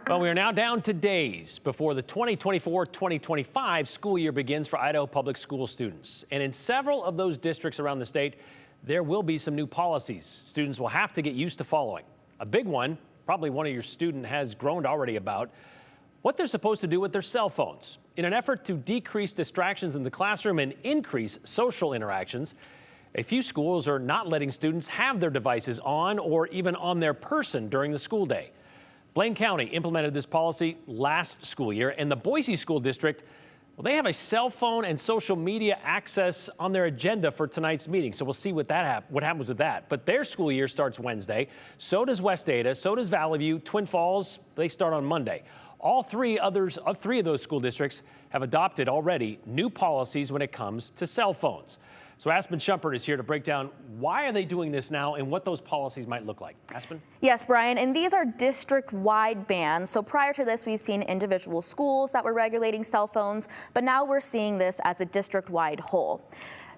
Well, we are now down to days before the 2024-2025 school year begins for Idaho public school students. And in several of those districts around the state, there will be some new policies students will have to get used to following. A big one, probably one of your student has groaned already about, what they're supposed to do with their cell phones. In an effort to decrease distractions in the classroom and increase social interactions, a few schools are not letting students have their devices on or even on their person during the school day. Blaine County implemented this policy last school year, and the Boise School District, well, they have a cell phone and social media access on their agenda for tonight's meeting. So we'll see what happens with that. But their school year starts Wednesday. So does West Ada. So does Valley View. Twin Falls, they start on Monday. All three of those school districts have adopted already new policies when it comes to cell phones. So Aspen Shumpert is here to break down why are they doing this now and what those policies might look like. Aspen? Yes, Brian, and these are district-wide bans. So prior to this, we've seen individual schools that were regulating cell phones, but now we're seeing this as a district-wide whole.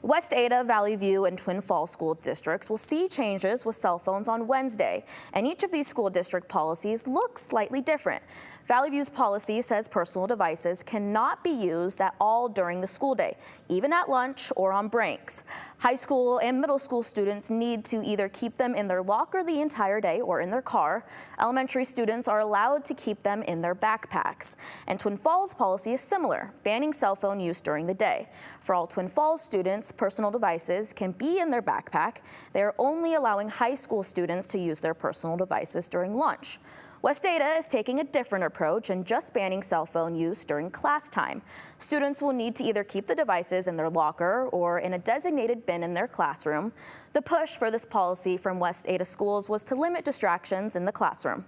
West Ada, Valley View, and Twin Falls school districts will see changes with cell phones on Wednesday, and each of these school district policies looks slightly different. Valley View's policy says personal devices cannot be used at all during the school day, even at lunch or on breaks. High school and middle school students need to either keep them in their locker the entire day or in their car. Elementary students are allowed to keep them in their backpacks. And Twin Falls policy is similar, banning cell phone use during the day. For all Twin Falls students, personal devices can be in their backpack. They are only allowing high school students to use their personal devices during lunch. West Ada is taking a different approach and just banning cell phone use during class time. Students will need to either keep the devices in their locker or in a designated bin in their classroom. The push for this policy from West Ada schools was to limit distractions in the classroom.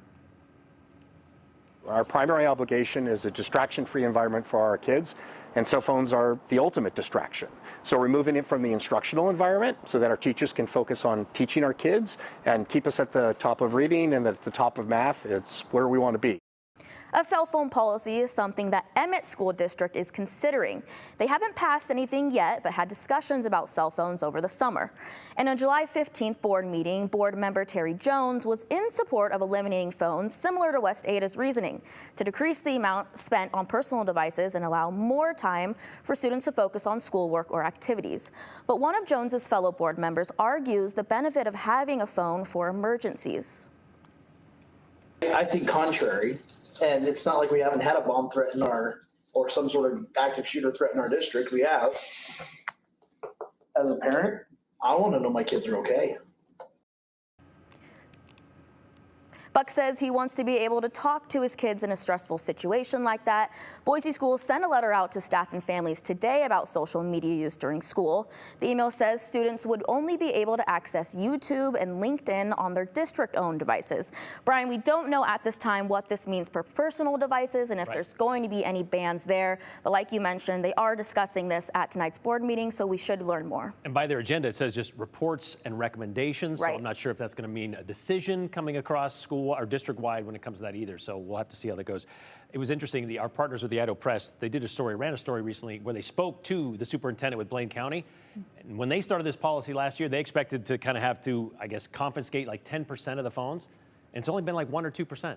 Our primary obligation is a distraction-free environment for our kids, and cell phones are the ultimate distraction. So removing it from the instructional environment so that our teachers can focus on teaching our kids and keep us at the top of reading and at the top of math, it's where we want to be. A cell phone policy is something that Emmett School District is considering. They haven't passed anything yet, but had discussions about cell phones over the summer. In a July 15th board meeting, board member Terry Jones was in support of eliminating phones, similar to West Ada's reasoning, to decrease the amount spent on personal devices and allow more time for students to focus on schoolwork or activities. But one of Jones's fellow board members argues the benefit of having a phone for emergencies. I think contrary. And it's not like we haven't had a bomb threat in or some sort of active shooter threat in our district. We have. As a parent, I want to know my kids are okay. Buck says he wants to be able to talk to his kids in a stressful situation like that. Boise schools sent a letter out to staff and families today about social media use during school. The email says students would only be able to access YouTube and LinkedIn on their district-owned devices. Brian, we don't know at this time what this means for personal devices and if there's going to be any bans there. But like you mentioned, they are discussing this at tonight's board meeting, so we should learn more. And by their agenda, it says just reports and recommendations. So I'm not sure if that's going to mean a decision coming across school or district-wide when it comes to that either. So we'll have to see how that goes. It was interesting, our partners with the Idaho Press, they ran a story recently where they spoke to the superintendent with Blaine County. And when they started this policy last year, they expected to kind of have to, I guess, confiscate like 10% of the phones. And it's only been like 1 or 2%.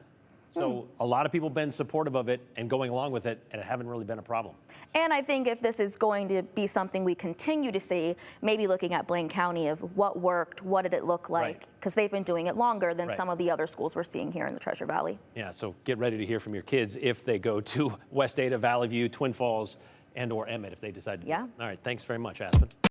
So a lot of people have been supportive of it and going along with it, and it haven't really been a problem. And I think if this is going to be something we continue to see, maybe looking at Blaine County of what worked, what did it look like, because they've been doing it longer than some of the other schools we're seeing here in the Treasure Valley. Yeah, so get ready to hear from your kids if they go to West Ada, Valley View, Twin Falls, and or Emmett if they decide to. Yeah. All right, thanks very much, Aspen.